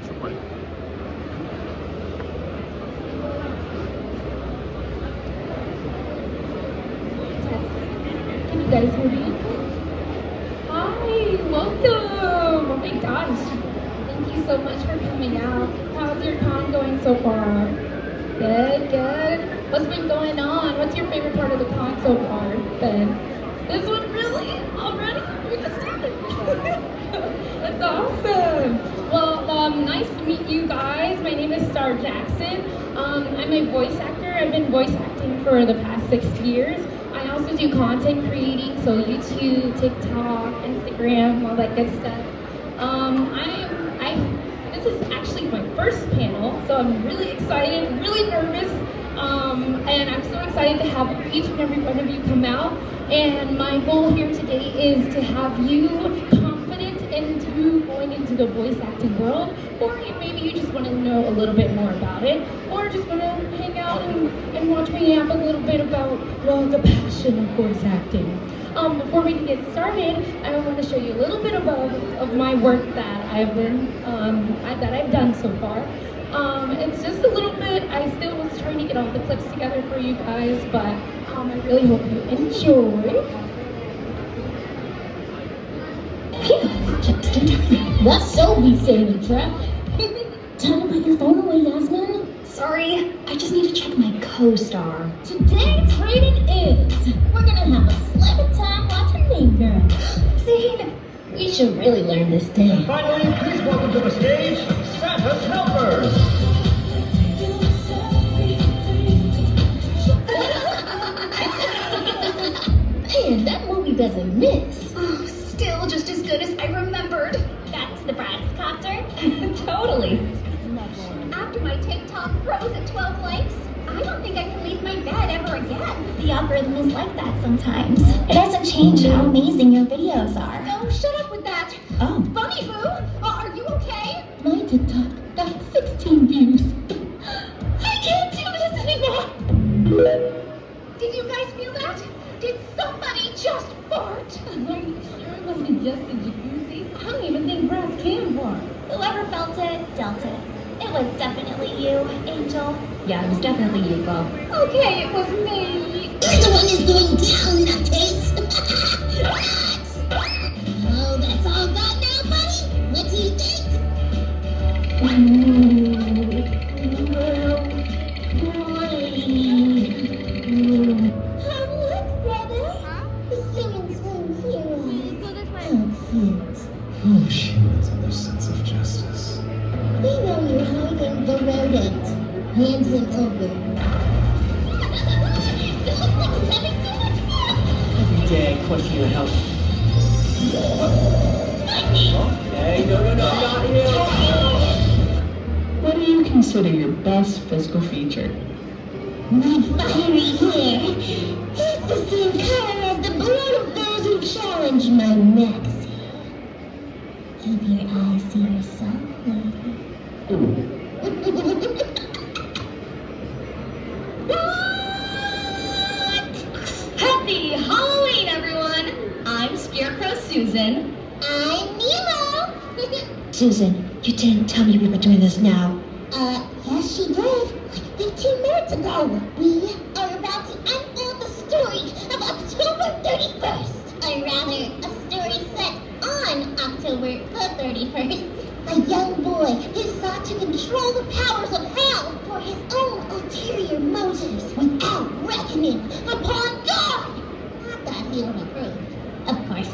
Support. Can you guys hear me? Hi, welcome! Oh my gosh, thank you so much for coming out. How's your con going so far? Good, good. What's been going on? What's your favorite part of the con so far, Ben? This one really? Already? We just started. That's awesome. Well, nice to meet you guys. My name is Star Jackson. I'm a voice actor. I've been voice acting for the past 6 years. I also do content creating, so YouTube, TikTok, Instagram, all that good stuff. This is actually my first panel, so I'm really excited, really nervous, and I'm so excited to have each and every one of you come out. And my goal here today is to have you confident into going into the voice acting world, or maybe you just want to know a little bit more about it, or just want to hang out and watch me yap a little bit about, well, the passion of voice acting. Before we can get started, I want to show you a little bit of my work that I've done so far. It's just a little bit. I still was trying to get all the clips together for you guys, but I really hope you enjoy. That's so we say in traffic. Time to put your phone away, Yasmin. Sorry, I just need to check my co-star. Today, training is. We're gonna have a slick time watching Mean Girl. Zane, you should really learn this day. Finally, please welcome to the stage, Santa's Helpers. Man, that movie doesn't miss. Oh, still just as good as I remembered. That's the Brad's copter. Totally. After my TikTok rose at 12 likes, I don't think I can leave my bed ever again. The algorithm is like that sometimes. It hasn't changed how amazing your videos are. Oh, shut up with that. Oh. Bunny Boo, are you okay? My TikTok got 16 views. I can't do this anymore. Did you guys feel that? Did somebody just fart? Are you sure it wasn't just the jacuzzi? I don't even think Brad can fart. Whoever felt it, dealt it. It was definitely you, Angel. Yeah, it was definitely you, Bob. Okay, it was me. You're the one who's going down, nutcase. Oh, that's all gone now, buddy. What do you think? Look, brother. The singing swing hero. Oh, she has no sense of justice. We know you're hiding the rodent. Hand him over. Every day I question your health. Okay, no, not here. What do you consider your best physical feature? My fiery hair. It's the same color as the blood of those who challenge my maxi. Keep your eyes to yourself, lady. Happy Halloween, everyone! I'm Scarecrow Susan. I'm Nemo. Susan, you didn't tell me we were doing this now. Yes, she did. Like 15 minutes ago. We are about to unfold the story of October 31st. Or rather, a story set on October the 31st. A young boy who sought to control the powers of hell for his own ulterior motives without reckoning upon God. Not that he would approve, of course.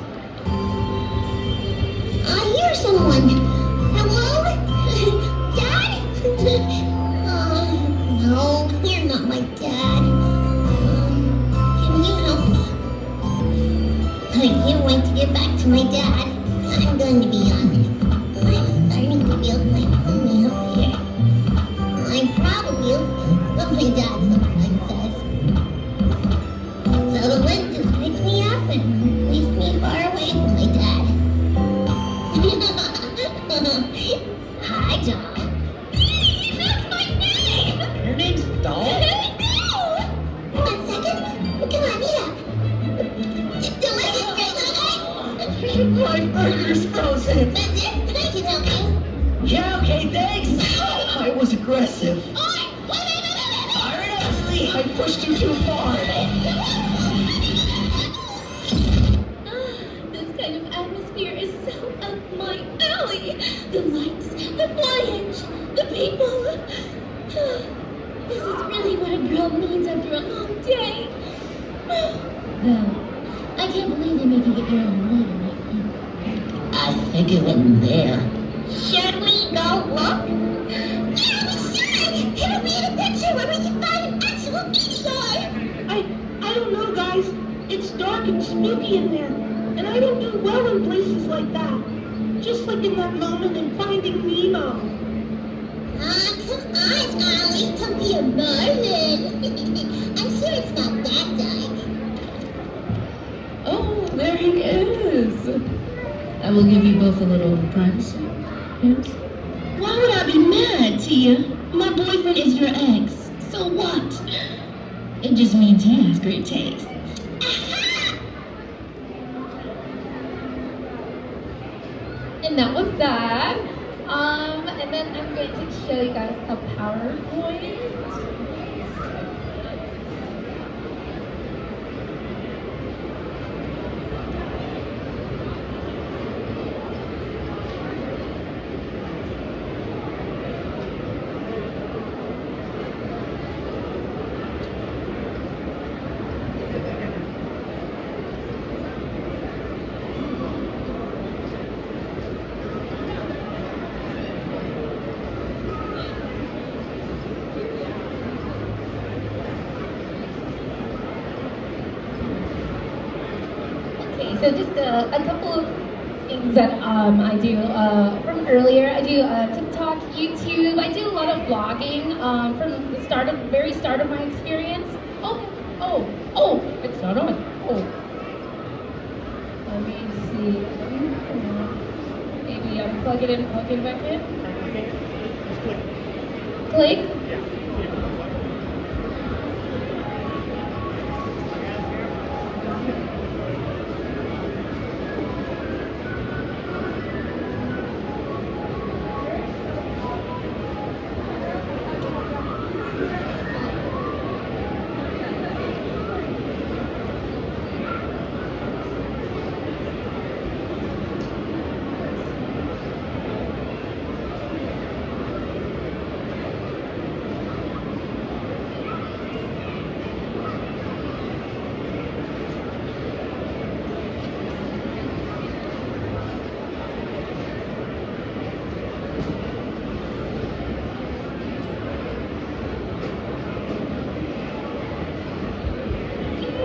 I hear someone. Hello? Dad? No, you're not my dad. Can you help me? I can't wait to get back to my dad. I'm going to be honest. I'm starting to feel like homey up here. I probably what my dad sometimes says. So the wind just picks me up and leaves me far away from my dad. Hi, Doll. That's my name! Your name's Doll? I know! 1 second. Come on, eat up. Delicious, great little guy. My burger's frozen. That's it? I can help you. Yeah, okay, Hey, thanks! I was aggressive. Fire it up, Lily! I pushed you too far. This kind of atmosphere is so up my alley. The lights, the foliage, the people. This is really what a girl needs after a long day. Well, I can't believe they make you get your own way. I think it went in there. Should we go look? Yeah, we should! It'll be in a picture where we can find an actual meteor! I don't know, guys. It's dark and spooky in there, and I don't do well in places like that. Just like in that moment in Finding Nemo. Come on, Ollie, don't be a marlin. I'm sure it's not that dark. Oh, there he is. I will give you both a little privacy. Yes? Why would I be mad, Tia? My boyfriend is your ex. So what? It just means he has great taste. And that was that. And then I'm going to show you guys a PowerPoint. So just a couple of things that I do from earlier. I do TikTok, YouTube. I do a lot of vlogging from the very start of my experience. Oh, it's not on. Oh, let me see. Maybe plug it in, plug it back in. Click.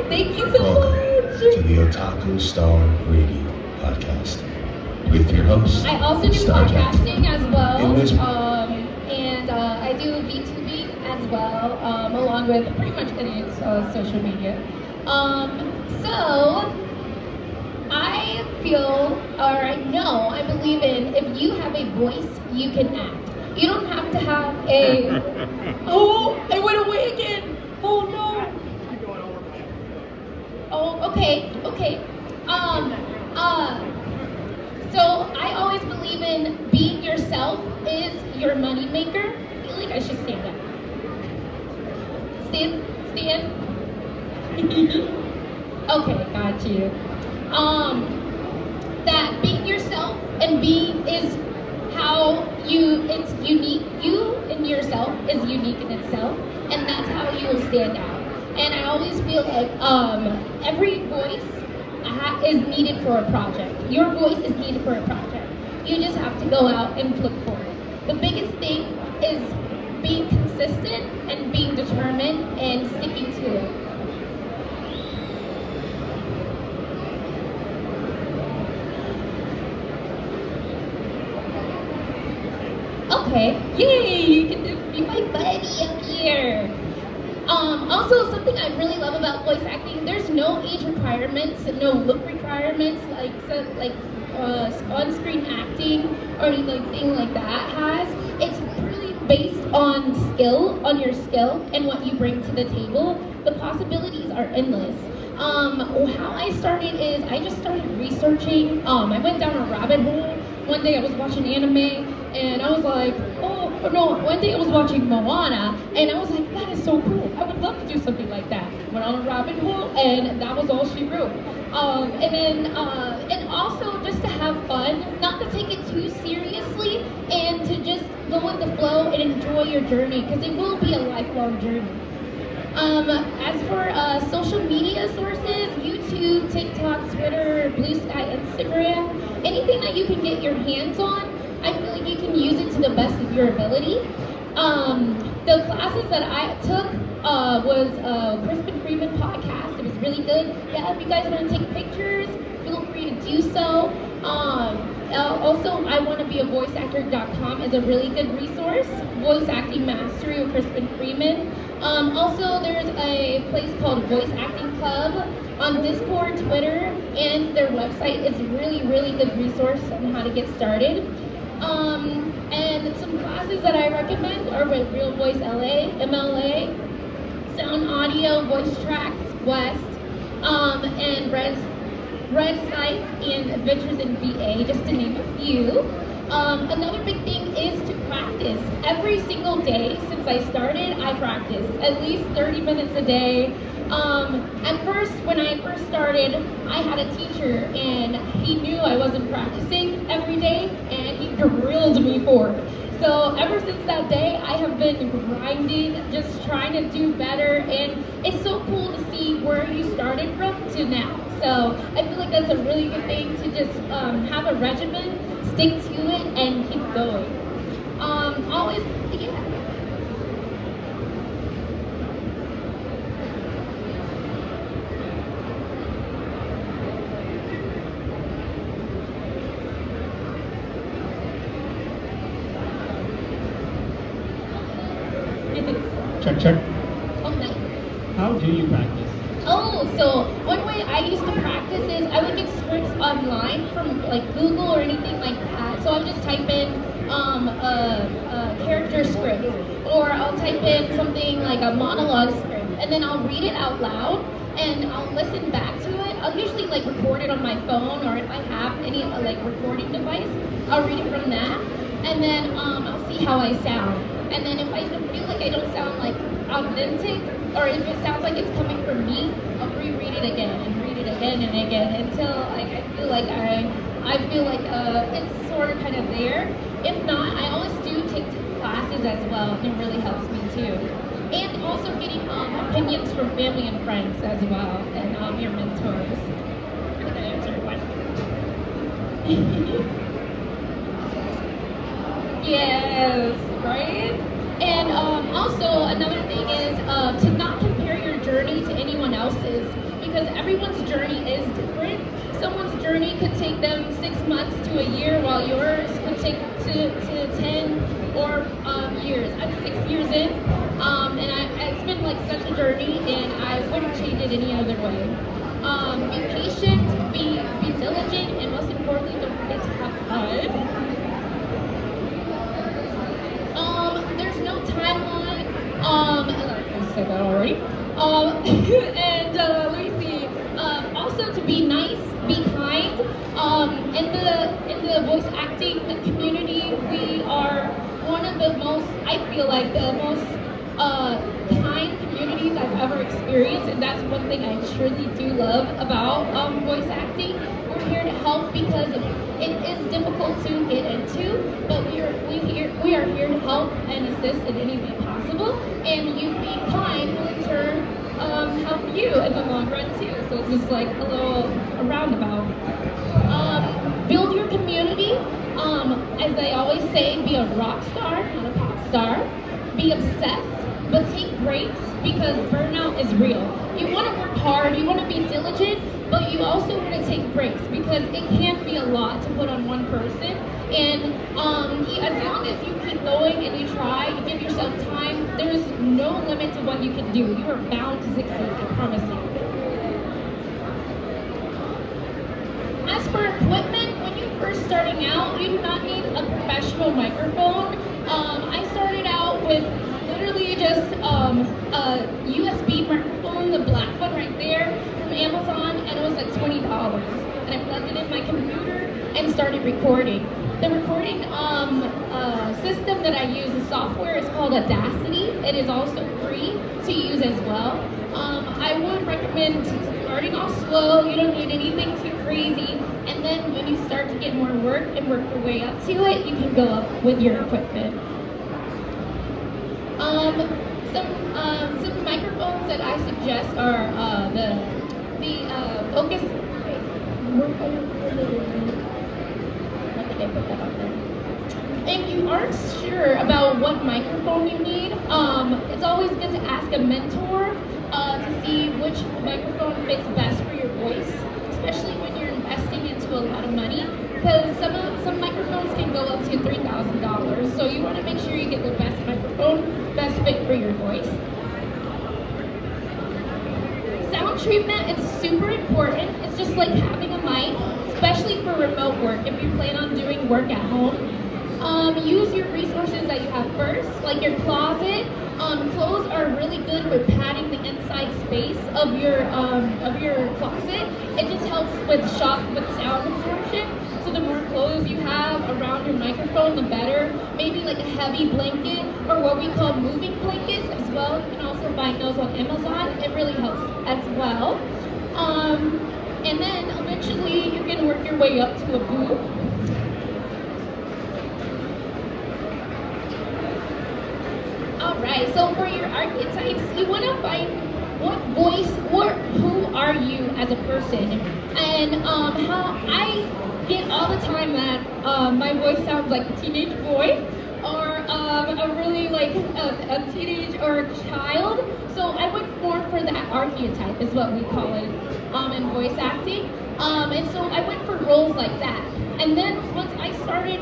Thank you so Welcome much. to the Otaku Star Radio Podcast with your host. I also do Star Jack. podcasting as well, In this- and I do VTuber as well, along with pretty much any social media. So I feel, or I know, I believe in if you have a voice, you can act. You don't have to have a. Oh, I went away again. Oh no. Oh, okay. So I always believe in being yourself is your money maker. I feel like I should stand up. Stand. Okay, got you. That being yourself and being is how it's unique. You and yourself is unique in itself, and that's how you will stand out. And I always feel like every voice is needed for a project. Your voice is needed for a project. You just have to go out and look for it. The biggest thing is being consistent and being determined and sticking to it. Okay, yay, you can be my buddy up here. Also, something I really love about voice acting, there's no age requirements, no look requirements like on-screen acting or anything like that has. It's really based on on your skill and what you bring to the table. The possibilities are endless. How I started is I just started researching. I went down a rabbit hole. One day I was watching anime And I was like, oh no, one day I was watching Moana, and I was like, that is so cool. I would love to do something like that. Went on a rabbit hole, and that was all she wrote. And also just to have fun, not to take it too seriously, and to just go with the flow and enjoy your journey, because it will be a lifelong journey. As for social media sources, YouTube, TikTok, Twitter, Blue Sky, Instagram, anything that you can get your hands on, I feel like you can use it to the best of your ability. The classes that I took was Crispin Freeman podcast. It was really good. Yeah, if you guys want to take pictures, feel free to do so. Also, iwannabeavoiceactor.com is a really good resource. Voice Acting Mastery with Crispin Freeman. Also, there's a place called Voice Acting Club on Discord, Twitter, and their website is a really, really good resource on how to get started. And some classes that I recommend are with Real Voice LA, MLA, Sound Audio, Voice Tracks, West, and Red Site and Adventures in VA, just to name a few. Another big thing is to practice. Every single day since I started, I practice at least 30 minutes a day. At first, when I first started, I had a teacher and he knew I wasn't practicing every day and he grilled me for it. So ever since that day, I have been grinding, just trying to do better, and it's so cool to see where you started from to now. So I feel like that's a really good thing to just have a regimen, stick to it, and keep going. Always, yeah. Check, check. Oh, nice. How do you practice? Oh, so one way I used to practice is I would get scripts online from like Google or anything like that. So I would just type in a character script, or I'll type in something like a monologue script, and then I'll read it out loud and I'll listen back to it. I'll usually like record it on my phone, or if I have any like recording device, I'll read it from that, and then I'll see how I sound. And then if I feel like I don't sound like authentic, or if it sounds like it's coming from me, I'll reread it again and read it again and again until like I feel like it's sort of kind of there. If not, I always do take classes as well, and it really helps me too. And also getting opinions from family and friends as well, and your mentors. Did I answer your question? Yes, right? And also another thing is to not compare your journey to anyone else's, because everyone's journey is different. Someone's journey could take them 6 months to a year, while yours could take to 10 or years. I'm 6 years in, and it's been like such a journey, and I wouldn't change it any other way. Be patient, be diligent, and most importantly, don't forget to have fun. There's no timeline. I said that already. And let me see. Also, to be nice, be kind. In the voice acting community, we are one of the most, I feel like, the most kind communities I've ever experienced, and that's one thing I truly do love about voice acting. We're here to help because it is difficult to get into, but we are here to help and assist in any way possible, and you being kind will in turn help you in the long run too. So it's just like a little roundabout. Build your community. As I always say, be a rock star, not a pop star. Be obsessed, but take breaks, because burnout is real. You want to work hard, you want to be diligent, but you also want to take breaks, because it can be a lot to put on one person. And as long as you keep going and you try, you give yourself time, there is no limit to what you can do. You are bound to succeed, I promise you. As for equipment, when you're first starting out, you do not need a professional microphone. I started out with literally just a USB microphone, the black one right there from Amazon, and it was like $20. and I plugged it in my computer and started recording. The recording system that I use, the software, is called Audacity. It is also free to use as well. I would recommend starting off slow. You don't need anything too crazy. And then when you start to get more work and work your way up to it, you can go up with your equipment. Some microphones that I suggest are the Focus. I think I put that on there. If you aren't sure about what microphone you need, it's always good to ask a mentor to see which microphone fits best for your voice, especially when you're investing into a lot of money, because some microphones can go up to $3,000. So you want to make sure you get the best microphone, best fit for your voice. Sound treatment is super important. It's just like having a mic, especially for remote work. If you plan on doing work at home, use your resources that you have first, like your closet. Clothes are really good with padding the inside space of your closet. It just helps with sound absorption. So the more clothes you have around your microphone, the better. Maybe like a heavy blanket or what we call moving blankets as well. You can also buy those on Amazon. It really helps as well. And then eventually you can work your way up to a booth. Alright, so for your archetypes, you want to find what voice, who are you as a person? And how I get all the time that my voice sounds like a teenage boy, or a really like a teenage or a child. So I went more for that archetype is what we call it in voice acting. And so I went for roles like that. And then once I started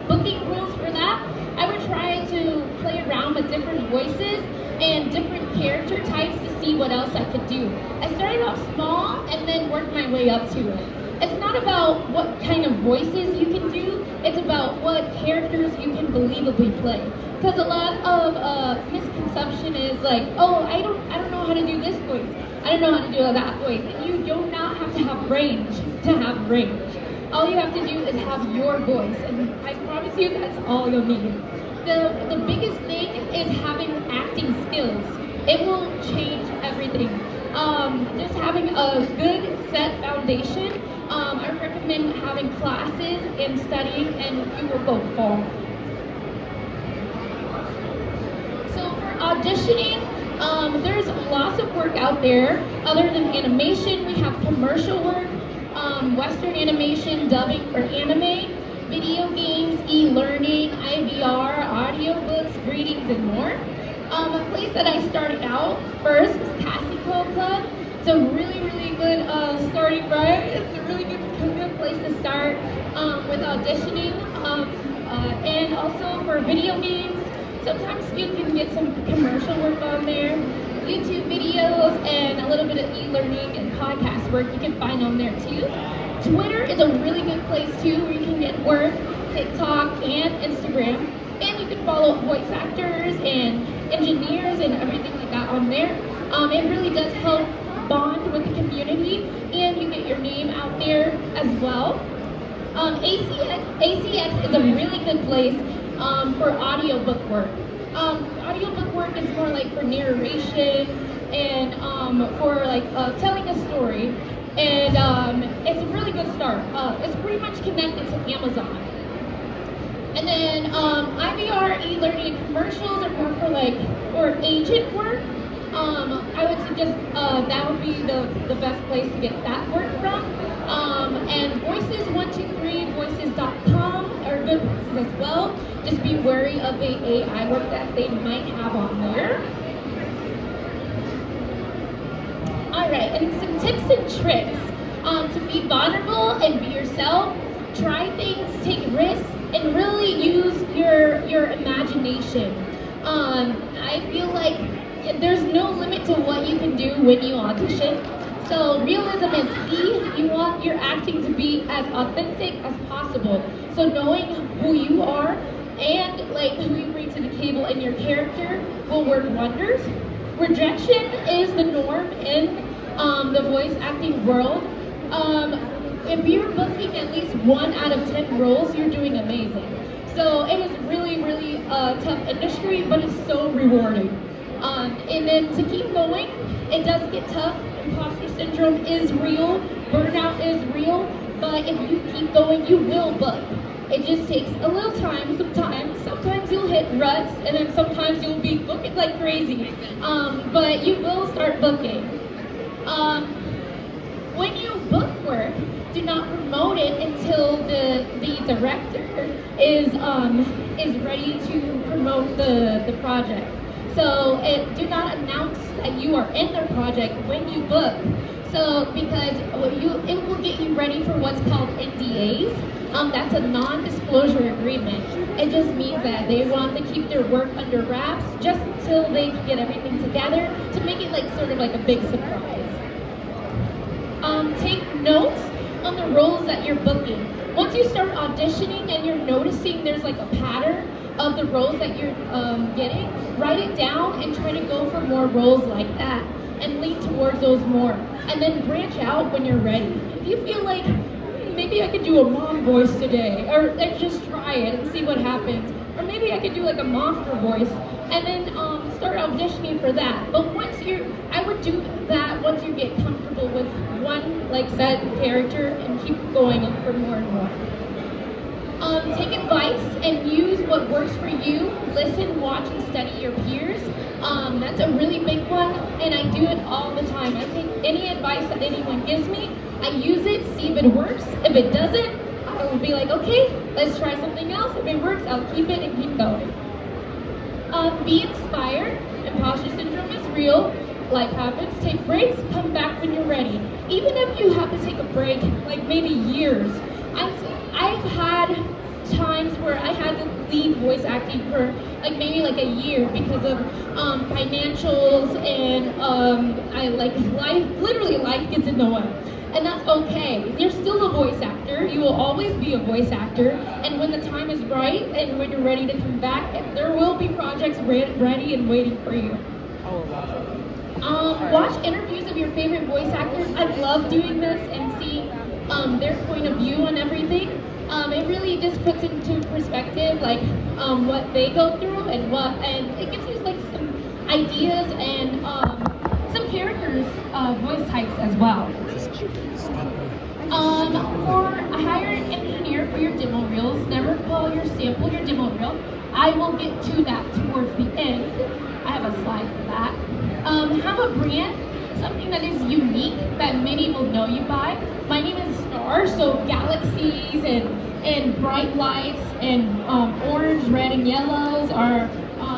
booking roles for that, I would try to play around with different voices and different character types to see what else I could do. I started off small and then worked my way up to it. It's not about what kind of voices you can do, it's about what characters you can believably play. Because a lot of misconception is like, oh, I don't know how to do this voice, I don't know how to do that voice. And you do not have to have range to have range. All you have to do is have your voice, and I promise you that's all you'll need. The biggest thing is having acting skills. It will change everything. Just having a good set foundation. I recommend having classes and studying, and you will go far. So for auditioning, there's lots of work out there. Other than animation, we have commercial work, Western animation, dubbing for anime, video games, e-learning, IVR, audiobooks, greetings, and more. A place that I started out first was Casting Club. It's a really, really good starting right. It's a really good place to start with auditioning. And also for video games, sometimes you can get some commercial work on there. YouTube videos and a little bit of e-learning and podcast work you can find on there too. Twitter is a really good place too where you can get work, TikTok and Instagram. And you can follow voice actors and engineers and everything like that on there. It really does help bond with the community and you get your name out there as well. ACX is a really good place for audiobook work. Audiobook work is more like for narration and for like telling a story, and it's a really good start. It's pretty much connected to Amazon. And then IVR, e-learning, and commercials are more for like for agent work. I would suggest that would be the best place to get that work from. And Voices123, Voices.com are good places as well. Just be wary of the AI work that they might have on there. Alright, and some tips and tricks to be vulnerable and be yourself. Try things, take risks, and really use your imagination. I feel like there's no limit to what you can do when you audition. So realism is key. You want your acting to be as authentic as possible. So knowing who you are and like who you bring to the table and your character will work wonders. Rejection is the norm in the voice acting world. if you're booking at least 1 out of 10 roles, you're doing amazing. So it is really, really tough industry, but it's so rewarding. And then to keep going, it does get tough. Imposter syndrome is real, burnout is real, but if you keep going, you will book. It just takes a little time sometimes. Sometimes you'll hit ruts, and then sometimes you'll be booking like crazy. But you will start booking. When you book work, do not promote it until the director is ready to promote the project. So do not announce that you are in their project when you book. So because it will get you ready for what's called NDAs. That's a non-disclosure agreement. It just means that they want to keep their work under wraps just until they can get everything together to make it like sort of like a big surprise. Take notes on the roles that you're booking. Once you start auditioning and you're noticing there's like a pattern of the roles that you're getting, write it down and try to go for more roles like that and lean towards those more. And then branch out when you're ready. If you feel like, maybe I could do a mom voice today, or just try it and see what happens. Or maybe I could do like a monster voice and then start auditioning for that. But I would do that once you get comfortable with one like set character and keep going for more and more. Take advice and use what works for you. Listen, watch, and study your peers. That's a really big one, and I do it all the time. I take any advice that anyone gives me, I use it, see if it works. If it doesn't, I will be like, okay, let's try something else. If it works, I'll keep it and keep going. Be inspired. Imposter syndrome is real. Life happens. Take breaks. Come back when you're ready. Even if you have to take a break, like maybe years. I've had times where I had to leave voice acting for like maybe like a year because of financials and literally life gets in the way. And that's okay. You're still a voice actor. You will always be a voice actor. And when the time is right and when you're ready to come back, there will be projects ready and waiting for you. Watch interviews of your favorite voice actors. I love doing this and seeing their point of view on everything. It really just puts into perspective like what they go through and it gives you like some ideas and some characters voice types as well. For hire an engineer for your demo reels. Never call your sample your demo reel. I will get to that towards the end. I have a slide for that. Have a brand, something that is unique that many will know you by. My name is Star, so galaxies and bright lights and orange, red, and yellows are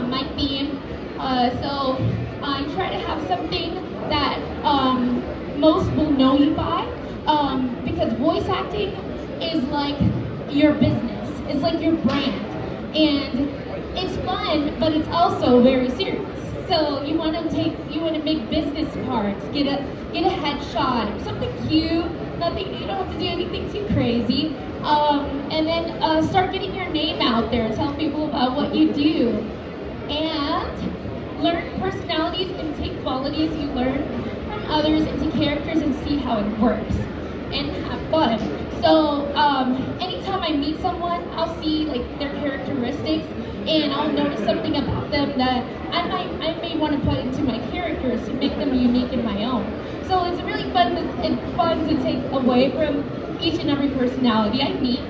my theme. So I try to have something that most will know you by, because voice acting is like your business. It's like your brand, and it's fun, but it's also very serious. So you want to make business cards, get a headshot, something cute. Nothing, you don't have to do anything too crazy. And then start getting your name out there. Tell people about what you do. And learn personalities and take qualities you learn from others into characters and see how it works. And have fun. So anytime I meet someone, I'll see like their characteristics and I'll notice something about them that I may want to put into my characters to make them unique in my own. So it's really fun to take away from each and every personality I meet.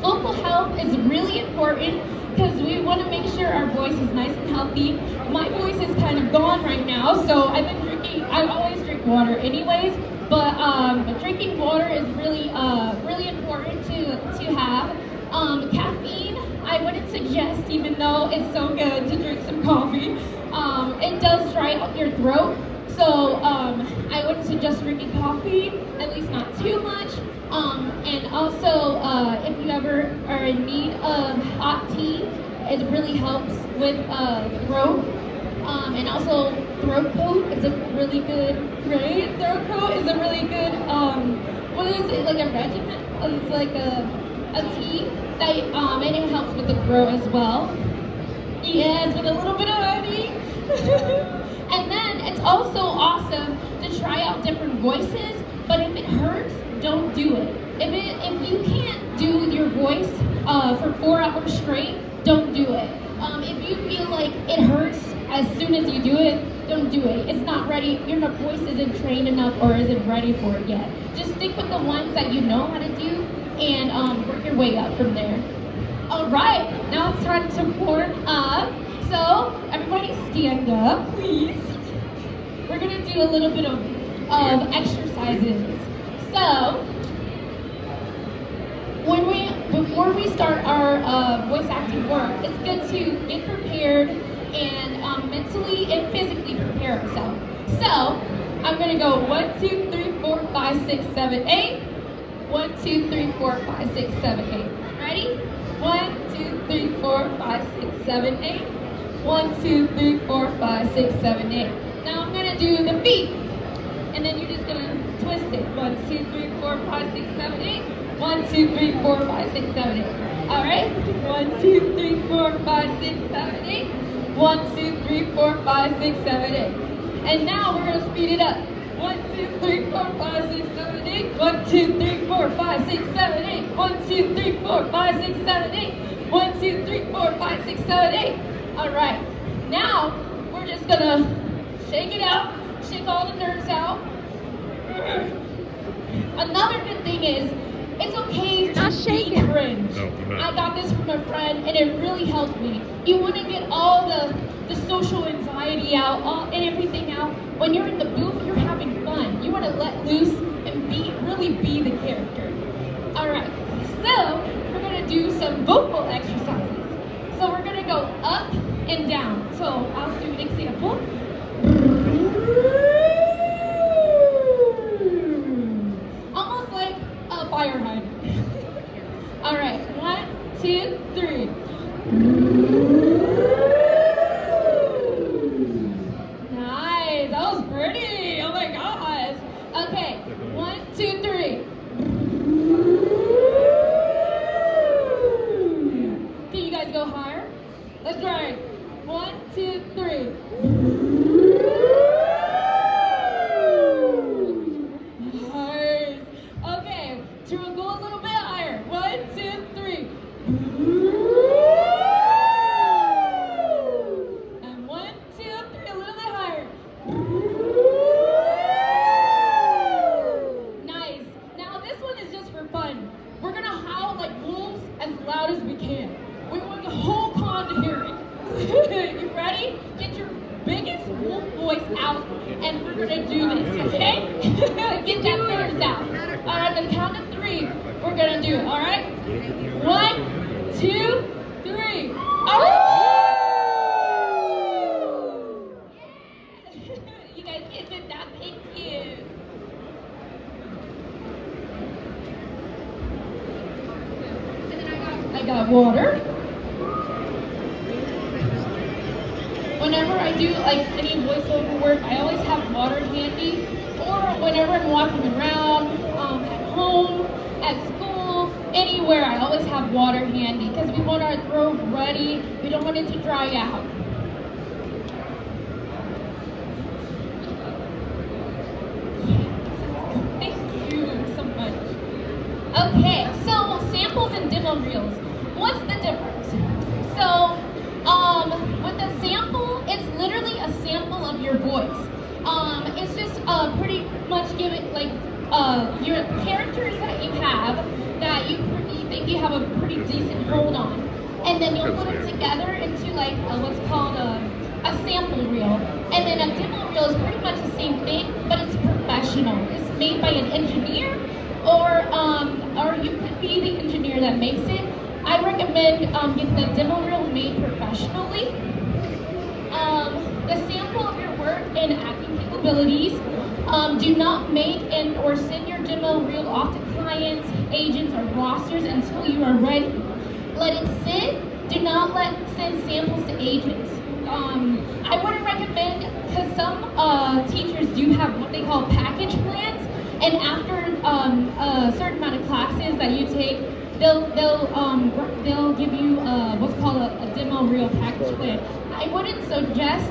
Vocal health is really important because we want to make sure our voice is nice and healthy. My voice is kind of gone right now, so I've been drinking, I always drink water anyways, but drinking water is really important to have. Caffeine, I wouldn't suggest, even though it's so good to drink some coffee. It does dry out your throat, so I wouldn't suggest drinking coffee, at least not too much. And also, if you ever are in need of hot tea, it really helps with throat. And also, throat coat is a really good, right? Throat coat is a really good, what is it, like a regimen? It's like a tea that, and it helps with the throat as well. Yes, with a little bit of honey. And then it's also awesome to try out different voices, but if it hurts, don't do it. If you can't do your voice for 4 hours straight, don't do it. If you feel like it hurts as soon as you do it, don't do it. It's not ready. Your voice isn't trained enough or isn't ready for it yet. Just stick with the ones that you know how to do and work your way up from there. All right, now it's time to warm up. So everybody stand up, please. We're gonna do a little bit of exercises. So before we start our voice acting work, it's good to get prepared and mentally and physically prepare ourselves. So I'm gonna go 1, 2, 3, 4, 5, 6, 7, 8. 1, 2, 3, 4, 5, 6, 7, 8. Ready? 1, 2, 3, 4, 5, 6, 7, 8. 1, 2, 3, 4, 5, 6, 7, 8. Now I'm gonna do the feet, and then you're just gonna twist it. 1, 2, 3, 4, 5, 6, 7, 8. 1, 2, 3, 4, 5, 6, 7, 8. All right. 1, 2, 3, 4, 5, 6, 7, 8. 1, 2, 3, 4, 5, 6, 7, 8. And now we're gonna speed it up. 1, 2, 3, 4, 5, 6, 7, 8. 1, 2, 3, 4, 5, 6, 7, 8. 1, 2, 3, 4, 5, 6, 7, 8. 1, 2, 3, 4, 5, 6, 7, 8. All right. Now we're just gonna shake it out, shake all the nerves out. Another good thing is, it's okay to be cringe. I got this from a friend and it really helped me. You want to get all the social anxiety out, and everything out. When you're in the booth, you're having fun. You want to let loose and really be the character. Alright, so we're going to do some vocal exercises. So we're going to go up and down. So I'll do an example. Almost like a fire hydrant. All right, 1, 2, 3. Nice, that was pretty. Oh my gosh. Okay, 1, 2, 3. Can you guys go higher? Let's try it. 1, 2, 3. Nice. Okay, so we'll go a little bit higher. 1, 2, 3. And 1, 2, 3, a little bit higher. Nice. Now this one is just for fun. We're gonna howl like wolves as loud as we can. We want the whole con to hear it. You ready? Get your biggest wolf voice out, and we're gonna do this, okay? Get that nerves out. All right, on the count of 3, we're gonna do it. All right? 1, 2, 3. You guys get that? Thank you. And then I got water. Whenever I do like any voiceover work, I always have water handy. Or whenever I'm walking around, at home, at school, anywhere, I always have water handy because we want our throat ready. We don't want it to dry out. Thank you so much. Okay, so samples and demo reels. What's the difference? So, with a sample, it's literally a sample of your voice. It's just pretty much giving like your characters that you have that you think you have a pretty decent hold on, and then you'll put them together into like what's called a sample reel. And then a demo reel is pretty much the same thing, but it's professional. It's made by an engineer, or you could be the engineer that makes it. I recommend getting the demo reel made professionally. The sample of your work and acting capabilities. Do not make or send your demo reel off to clients, agents, or rosters until you are ready. Let it sit. Do not send samples to agents. I wouldn't recommend, because some teachers do have what they call package plans, and after a certain amount of classes that you take, they'll give you what's called a demo reel package plan. I wouldn't suggest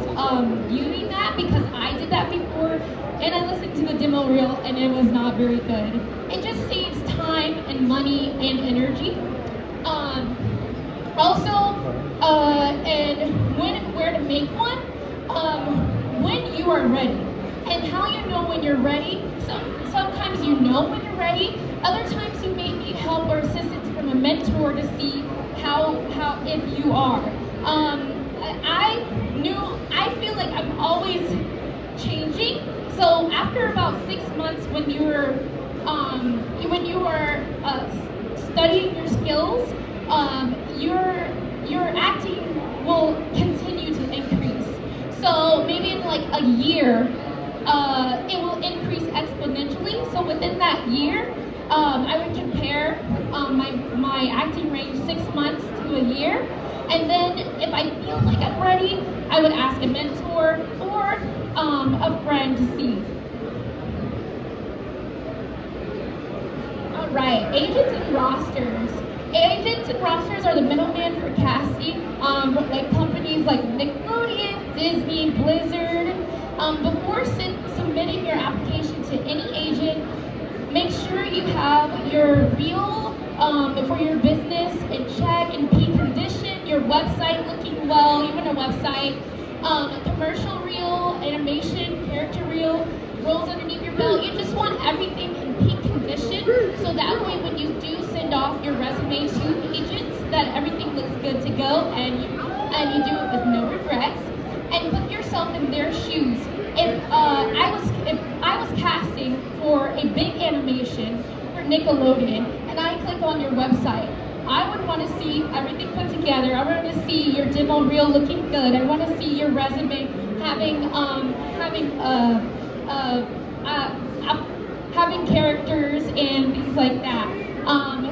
using that because I did that before and I listened to the demo reel and it was not very good. It just saves time and money and energy. And where to make one, when you are ready. And how you know when you're ready, sometimes you know when you're ready, other times you may need help or assistance from a mentor to see how if you are. I feel like I'm always changing. So after about 6 months when you were studying your skills, your acting will continue to increase. So maybe in like a year, it will increase exponentially. So within that year, I would compare my acting range 6 months to a year. And then if I feel like I'm ready, I would ask a mentor or a friend to see. All right, agents and rosters. Agents and rosters are the middleman for casting, like companies like Nickelodeon, Disney, Blizzard. Before submitting your application to any agent, make sure you have your reel for your business in check and peak condition, your website looking well, even a website, commercial reel, animation, character reel, rolls underneath your belt. You just want everything in peak condition, so that way when you do send off your resume to agents, that everything looks good to go and you do it with no regrets. And put yourself in their shoes. If I was casting for a big animation for Nickelodeon and I click on your website, I would want to see everything put together. I want to see your demo reel looking good. I want to see your resume having characters and things like that.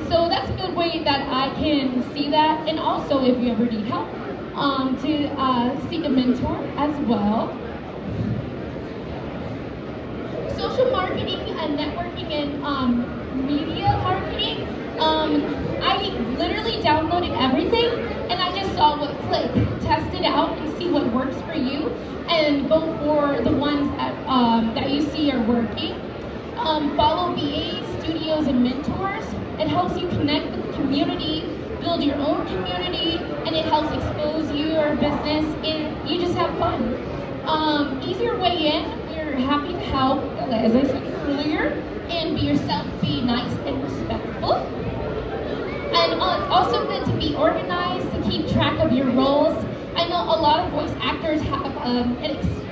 So that's a good way that I can see that. And also, if you ever need help, to seek a mentor as well. Social marketing and networking and media marketing. I literally downloaded everything and I just saw what clicked. Test it out and see what works for you and go for the ones that you see are working. Follow VAs, studios, and mentors. It helps you connect with the community, build your own community, and it helps expose your business and you just have fun. Easier way in. We're happy to help, as I said earlier, and be yourself, be nice and respectful. And it's also good to be organized, to keep track of your roles. I know a lot of voice actors have an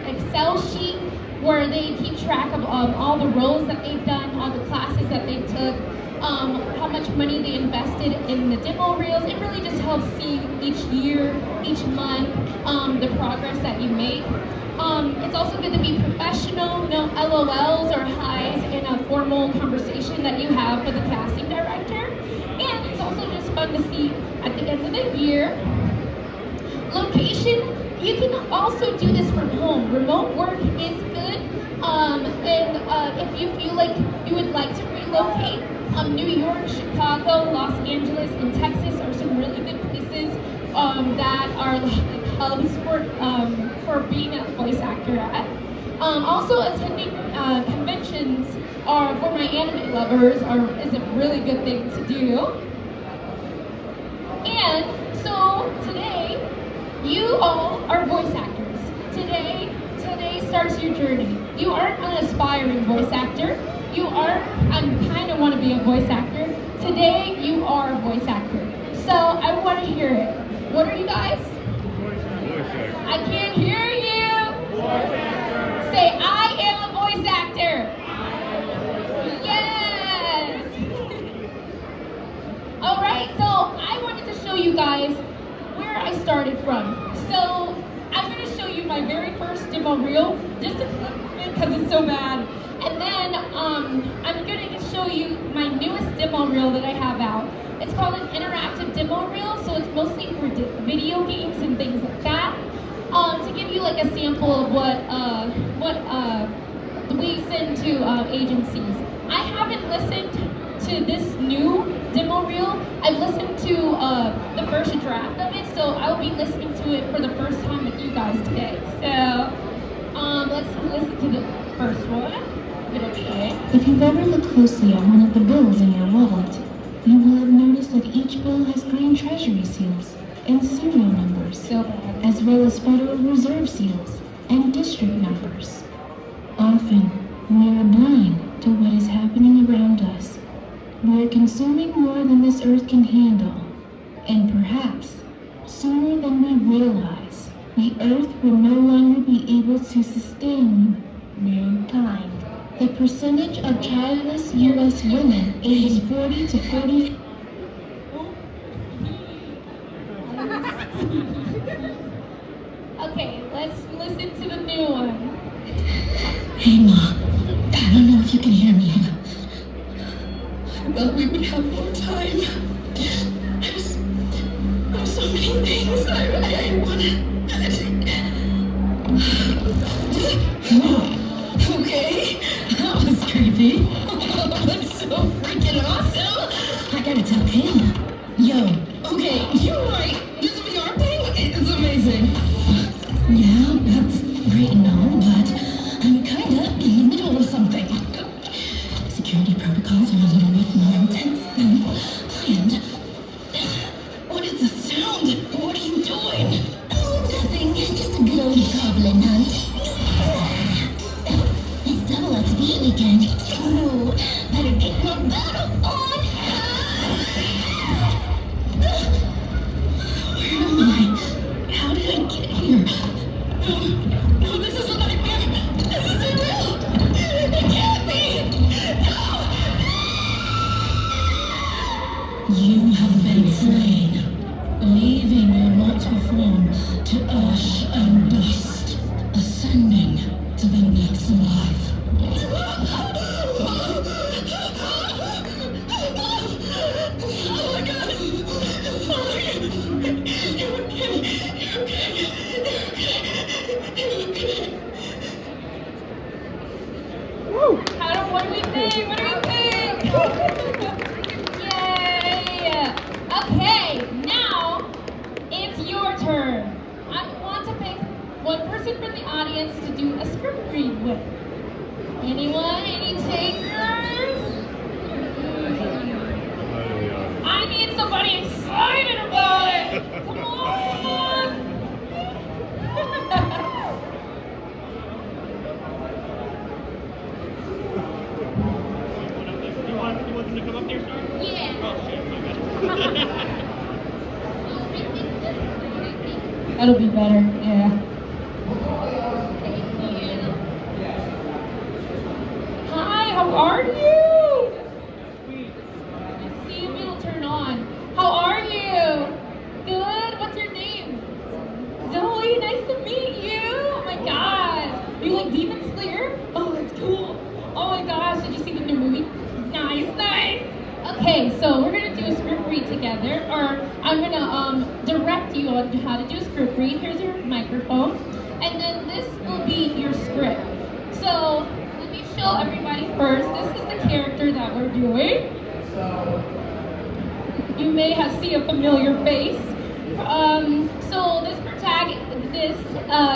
Excel sheet where they keep track of all the roles that they've done, all the classes that they took, how much money they invested in the demo reels. It really just helps see each year, each month, the progress that you make. It's also good to be professional, no LOLs or highs in a formal conversation that you have with the casting director. And it's also just fun to see at the end of the year. Location, you can also do this from home. Remote work is good. And if you feel like you would like to relocate, New York, Chicago, Los Angeles, and Texas are some really good places that are like hubs for being a voice actor at. Also attending conventions for my anime lovers is a really good thing to do. And so today, you all are voice actors. Today starts your journey. You aren't an aspiring voice actor. You aren't, I kind of want to be a voice actor. Today, you are a voice actor. So I want to hear it. What are you guys? I can't hear you. Say, I am a voice actor. Yes. All right, so I wanted to show you guys where I started from. So I'm going to show you my very first demo reel, just a clip of it because it's so bad. And then I'm going to show you my newest demo reel that I have out. It's called an interactive demo reel, so it's mostly for video games and things like that. To give you like a sample of what we send to agencies. I haven't listened to this new demo reel. I've listened to the first draft of it, so I'll be listening to it for the first time with you guys today. So let's listen to the first one. Okay. If you've ever looked closely at one of the bills in your wallet, you will have noticed that each bill has green treasury seals and serial numbers, So bad. as well as Federal Reserve seals and district numbers. Often, we are blind to what is happening around us. We are consuming more than this earth can handle, and perhaps, sooner than we realize, the earth will no longer be able to sustain mankind. The percentage of childless U.S. women ages 40 to 40. Okay, let's listen to the new one. Hey, Ma. I don't know if you can hear me. I thought we would have more time. There's so many things I want to... Okay, that was creepy. That's so freaking awesome. I gotta tell him. Yo, okay, you're right. This VR thing is amazing. Yeah, that's great and all, but I'm kinda in the middle of something. Security protocols are a little bit more intense than planned. What is the sound? What are you doing? Oh, nothing. Just a good old goblin hunt. It's Double XP weekend. Oh, better get your battle on. Where am I? How did I get here? No, this is a nightmare. This isn't real. It can't be. No. You have been slain, leaving your mortal form to ash and dust, ascending to the next life. Oh my God! You're okay. What do we think? What do we think? Yay! Okay, now it's your turn. I want to pick one person from the audience to do a script read with. Anyone? Any takers? I need somebody excited about it. Come on! You want them to come up there, sir? Yeah. Oh, shit, my bad. That'll be better, yeah. Hi, how are you? Let's see if it'll turn on. How are you? Good? What's your name? Zoe, nice to meet you. Oh my god. You like Demon Slayer? Oh, that's cool. Oh my gosh, did you see the new movie? Nice, nice. Okay, so we're gonna do a script read together, or I'm gonna direct you on how to do a script read. Here's your microphone, and then this will be your script. So let me show everybody first. This is the character that we're doing. You may have seen a familiar face. So this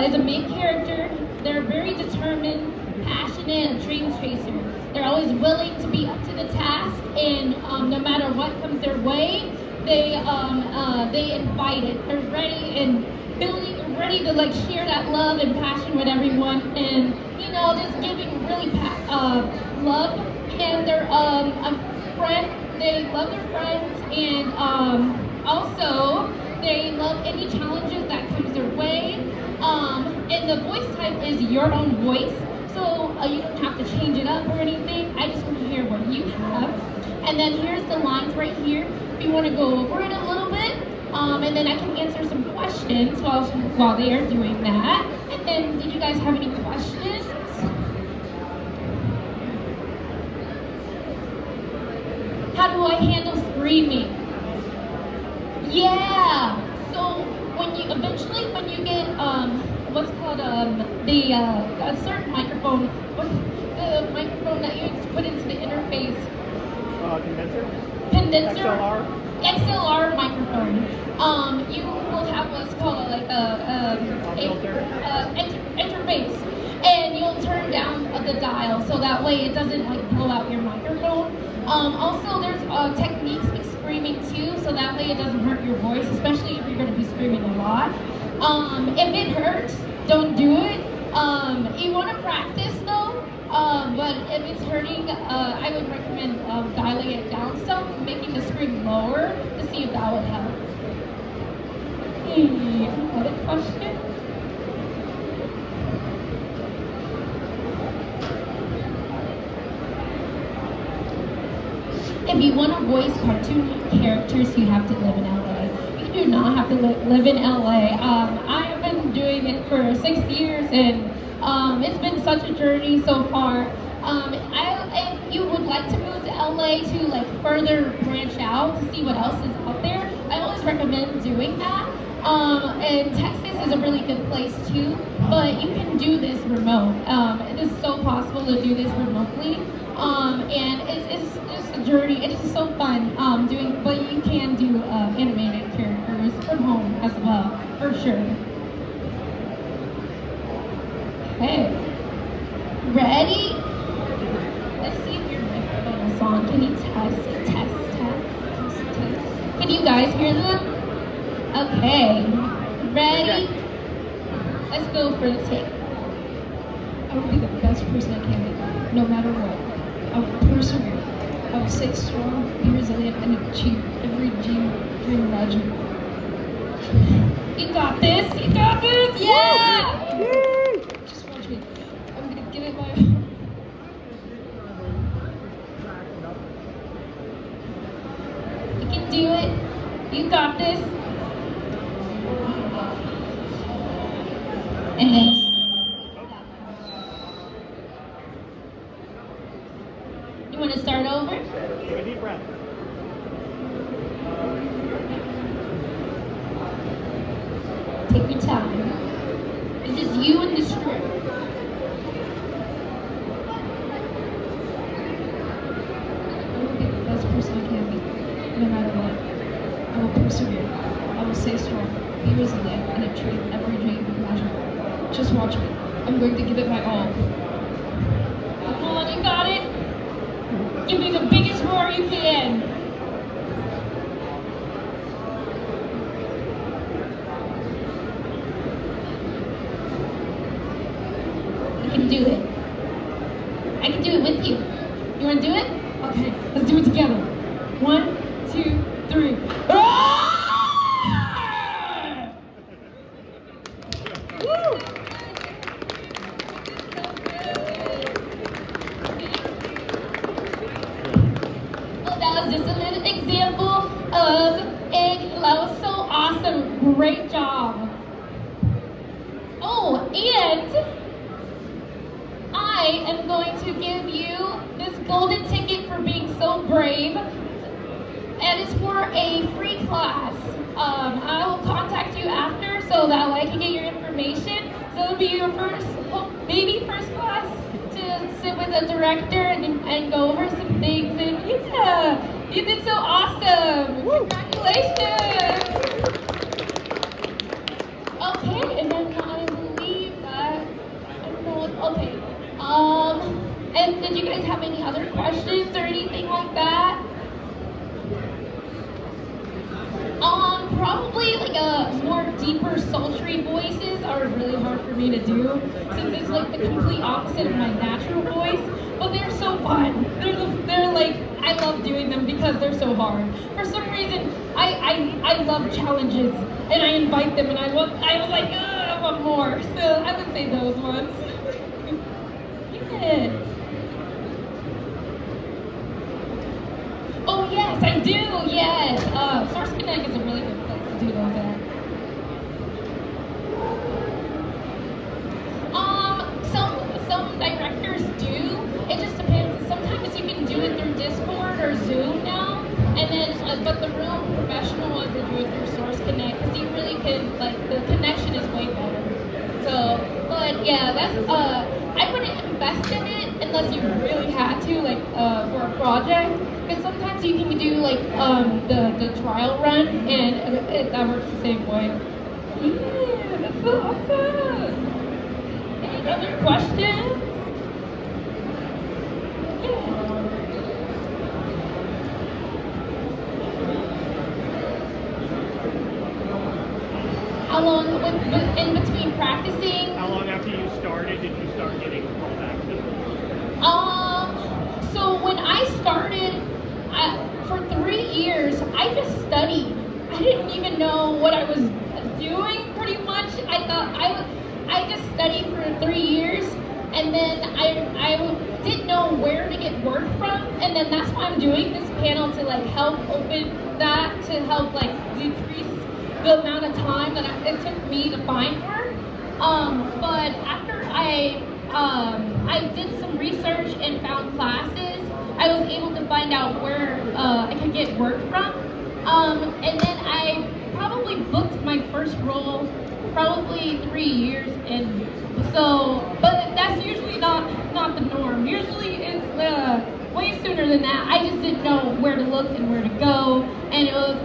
is a main character. They're very determined, passionate, a dream chaser. They're always willing to be up to the task, and no matter what comes their way, they invite it. They're ready and ready to like share that love and passion with everyone, and just giving really love. And they're a friend. They love their friends, and also they love any challenges that comes their way. And the voice type is your own voice. So you don't have to change it up or anything. I just want to hear what you have. And then here's the lines right here. If you want to go over it a little bit, and then I can answer some questions while they are doing that. And then, did you guys have any questions? How do I handle screaming? Yeah. So when you get what's called a certain microphone, the microphone that you put into the interface, Condenser? XLR? XLR microphone. You will have what's called like a interface, and you'll turn down the dial so that way it doesn't like blow out your microphone. Also, there's techniques with screaming too, so that way it doesn't hurt your voice, especially if you're going to be screaming a lot. If it hurts, don't do it. You want to practice though, but if it's hurting, I would recommend dialing it down some, making the scream lower to see if that would help. Hey, another question? If you want to voice cartoon characters, you have to live in LA. You do not have to live in LA. I have been doing it for 6 years, and it's been such a journey so far. If you would like to move to LA to like further branch out to see what else is out there, I always recommend doing that. And Texas is a really good place too, but you can do this remote. It is so possible to do this remotely. And it's just a journey. It's just so fun but you can do animated characters from home as well, for sure. Okay, ready? Let's see if your microphone is on. Can you test? Can you guys hear them? Okay, ready? Let's go for the take. I will be the best person I can be, no matter what. I will persevere. I will stay strong, be resilient, and achieve every dream imaginable. You got this! You got this! Yeah! Just watch me. I'm gonna give it my all. You can do it! You got this! And then you want to start over? Take a deep breath. Take your time. It's just you and the script. I will be the best person I can be, no matter what. I will persevere. I will stay strong, be resilient, and achieve every dream imaginable. Just watch me. I'm going to give it my all. Come on, you got it! Give me the biggest roar you can! You can do it. I can do it with you. You want to do it? Okay, let's do it together. 1, 2, 3. Just a little example of it. That was so awesome. Great job. Oh, and I am going to give you this golden ticket for being so brave. And it's for a free class. I will contact you after so that way I can get your information. So it'll be your first class to sit with a director and go over some things. And yeah, you did so awesome. Woo. Congratulations. Okay, and then I believe that, I don't know, okay. And did you guys have any other questions or anything like that? Probably like a more deeper sultry voices are really hard for me to do since it's like the complete opposite of my natural voice, but they're so fun. They're like, I love doing them because they're so hard. For some reason, I love challenges and I invite them and I was like, I want more. So I would say those ones. Yeah. Oh yes, I do, yes. Source Connect is a really good place to do those at. Some directors do. It just depends. Sometimes you can do it through Discord or Zoom now, and then but the real professional ones will do it through Source Connect because you really can, like, the connection is way better. So, but Yeah, that's I wouldn't invest in it unless you really had to, like for a project. Because sometimes you can do like the trial run, and that works the same way. Yeah, that's so awesome. Any other questions? How long in between practicing? How long after you started did you start getting callbacks? So when I started, for 3 years, I just studied. I didn't even know what I was doing, pretty much. I thought I just studied for 3 years, and then I didn't know where to get work from, and then that's why I'm doing this panel to like help open that, to help like decrease the amount of time that it took me to find work. But after I did some research and found classes, I was able to find out where I could get work from. And then I probably booked my first role probably 3 years, and so, but that's usually not the norm. Usually it's way sooner than that. I just didn't know where to look and where to go, and it was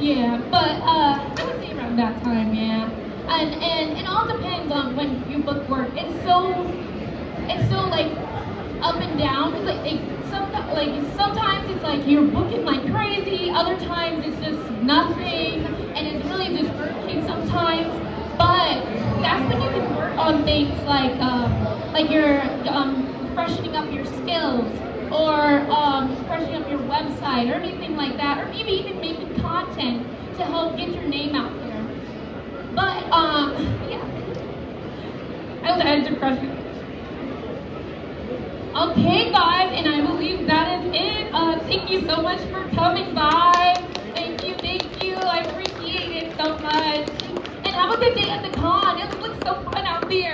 yeah, but I would say around that time, yeah. And it all depends on when you book work. It's so like up and down. It's like sometimes it's like you're booking like crazy. Other times it's just nothing, and it's really discouraging sometimes. But that's when you can work on things like you're freshening up your skills, or freshening up your website, or anything like that, or maybe even making content to help get your name out there. But yeah, I hope that answered your question. Okay, guys, and I believe that is it. Thank you so much for coming by. Thank you. I appreciate it so much. And have a good day at the con. It looks so fun out there.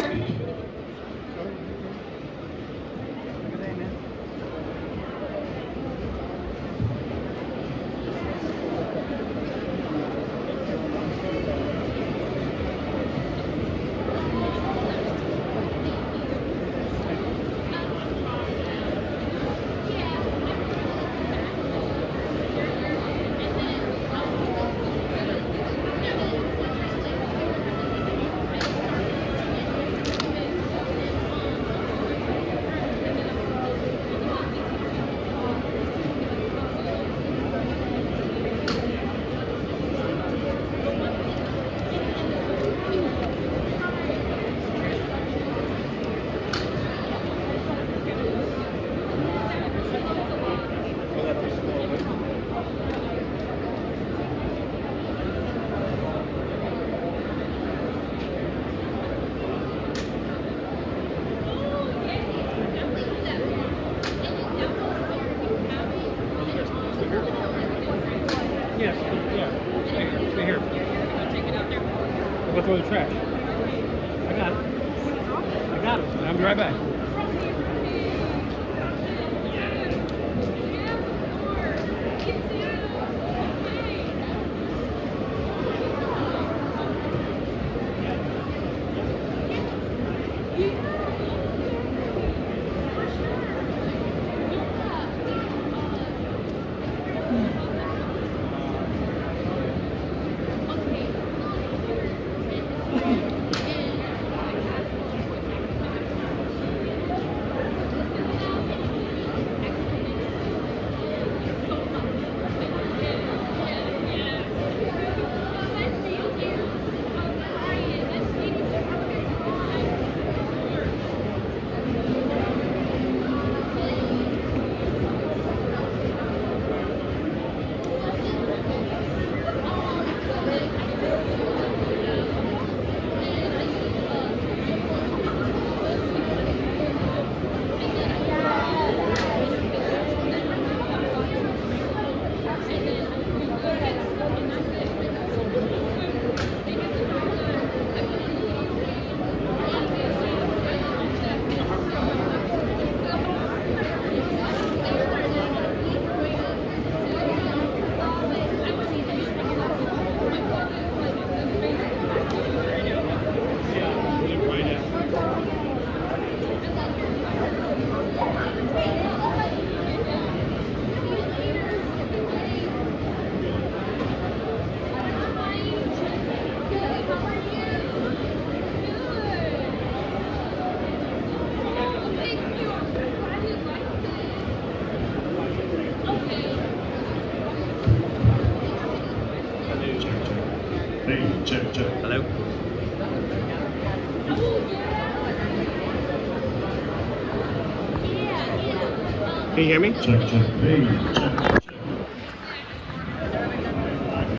Yes, yeah. Stay here. Take it out there. I'll go throw the trash. I got it. I'll be right back. check, check. Hello? Can you hear me? Check, check. Hey, check.